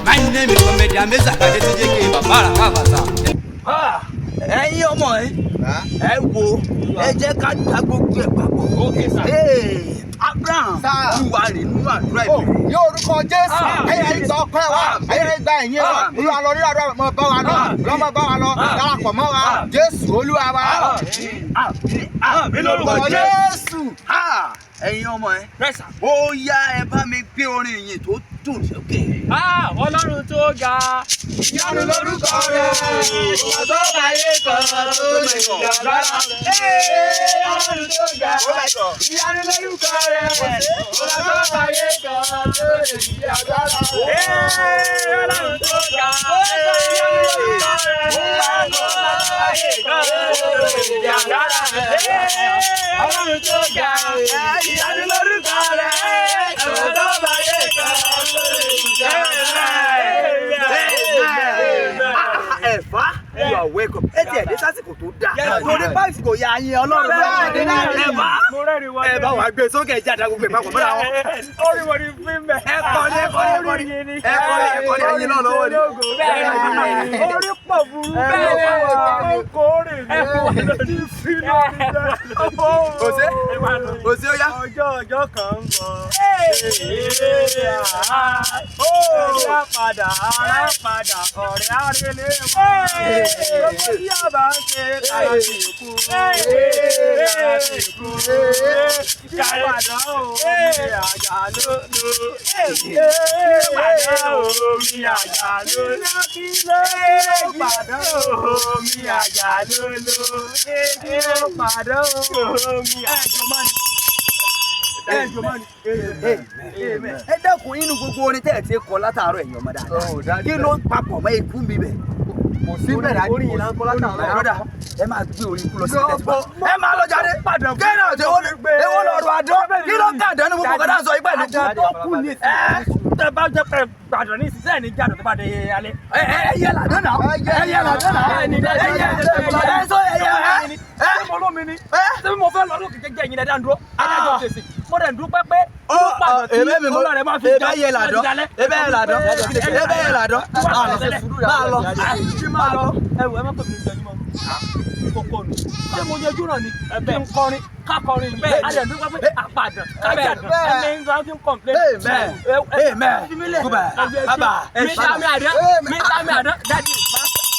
My name is Comedian Mesa Kadetijeke Babara Kavasa. Ẹ̀yin ọmọ ẹ wo ẹ jẹ́ ká dá gbogbo ẹ̀ papọ̀. Okay sir. Abraham wà nínú àdúrà ìbílẹ̀. Yóò orúkọ Jésù. Ẹyẹ ìgbà ọpẹ́ wa. Ẹyẹ ìgbà ẹ̀yìn wa. Olúwa lọ rírà rẹ̀ mọ́ bá wa lọ. Lọ́mọ bá wa lọ. Darapọ̀ mọ́ wa. Jésù Olúwa wa. Mi lórúkọ Jésù. Ẹ̀yin ọmọ ẹ. Ó yá ẹ bá mi gbé orin ìyìn tó dùn sókè. Ọlọ́run tó ga. Ìyanu lórúkọ rẹ̀. Ìwà tó bá yé kan tó lè yàrá. Ọlọ́run tó ga. Ìyanu lórúkọ rẹ̀. Ìwà tó bá yé kan tó lè yàrá. Ọlọ́run tó ga. Ìyanu lórúkọ rẹ̀. Ìwà tó bá yé kan tó lè yàrá. Ọlọ́run tó ga. Ìyanu lórúkọ rẹ̀. Ìwà tó bá yé kan tó lè yàrá. Ẹ̀fá, you are welcome. Ẹ tiẹ̀ dé sásìkò tó dáa. Torí báyìí kò yá yín Ọlọ́run bá dé náà. Ẹ bá wàá gbé sókè ẹja àdàgùn pé papọ̀ mọ́ra wọn. Orí wo ni fíìmù bẹ̀? Ẹ kọ́ni ẹyin náà lọ́wọ́ ni. Orí pọ̀ burú bẹ́ẹ̀ ni kò rè mí. Ẹ kò wà lórí fíìmù náà. Kò sí ó yá. Ọjọ́ kan ń bọ̀. Ọ̀rẹ́ padà, ara padà, ọ̀rẹ́ arélé mọ́. Gbogbo tí a bá ń ṣe kára ní ìkú. Ìpàdán omi àjà lólo. Ìpàdán omi àjà lólo. Ìpàdán omi àjà lólo. Ìpàdán omi àjà lólo. Ẹ dẹ́kun inú gbogbo orin tẹ́ ẹ̀ ti kọ látàárọ̀ ẹ̀yin ọmọ dáadáa. Kí ló ń papọ̀ mọ́ ikú mi bẹ̀? Kò sí bẹ̀rẹ̀ àdúgbò. Orin yìí náà ń kọ́ látàárọ̀. Broda, ẹ máa gbé orin kú lọ sí ẹ̀dẹ́gbọ́. Ẹ máa lọ jáde. Kẹ́hìn àti ewo lọ́rọ̀ àdó. Kí ló ń kàdán ní gbogbo kọ́dá sọ ìgbà ìlú? Àdó kù ní tẹ bá jẹ pé gbàdọ̀ ní ìsinsẹ́ ní jáde tó bá dé alẹ́. Ẹ yẹ làdó náà. Ẹ yẹ làdó náà. Ẹ sọ ẹ yẹ. Ṣé mo lómi ni? Ṣé mo fẹ́ lọ lókè jẹjẹ yín dáadáa ń dúró? Adájọ́ ṣèṣì. Mo dẹ̀ ń dúpẹ́ pé ebe mi mo ebe yẹ ladọ ebe yẹ ladọ ebe yẹ ladọ máa lọ. Ẹ wò ẹ má pèmí ìjọ yín mọ́. Kókó nù. Ṣé mo yẹjú náà ni? Kí n kọrin kákọrin bẹ́ẹ̀. A lè dúpẹ́ pé àpàdàn kájàdàn ẹni ń gbà kí n kọ̀m̀plé. Amen. Kuba. Baba. Mi ta mi àdán. Dadi.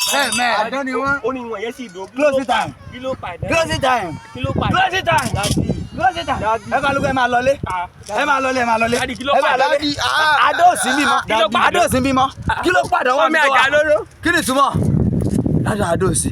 Amen. Àdán ni wọ́n. Ó ní ìwọ̀n yẹn sì dò. Close it time. Kí ló pa ìdá? Close it time. Kí ló pa ìdá? Close it time. Close it time. Ẹ ká lóko ẹ máa lọlé. Ẹ máa lọlé ẹ máa lọlé. Dadi kí ló Ẹ pa máa ìdá? lọlé. Adóòsì bímọ. Adóòsì bímọ. Kí ló padà wọ́n mi àjà lóró. Kí ni ìtumọ̀? Adóòsì.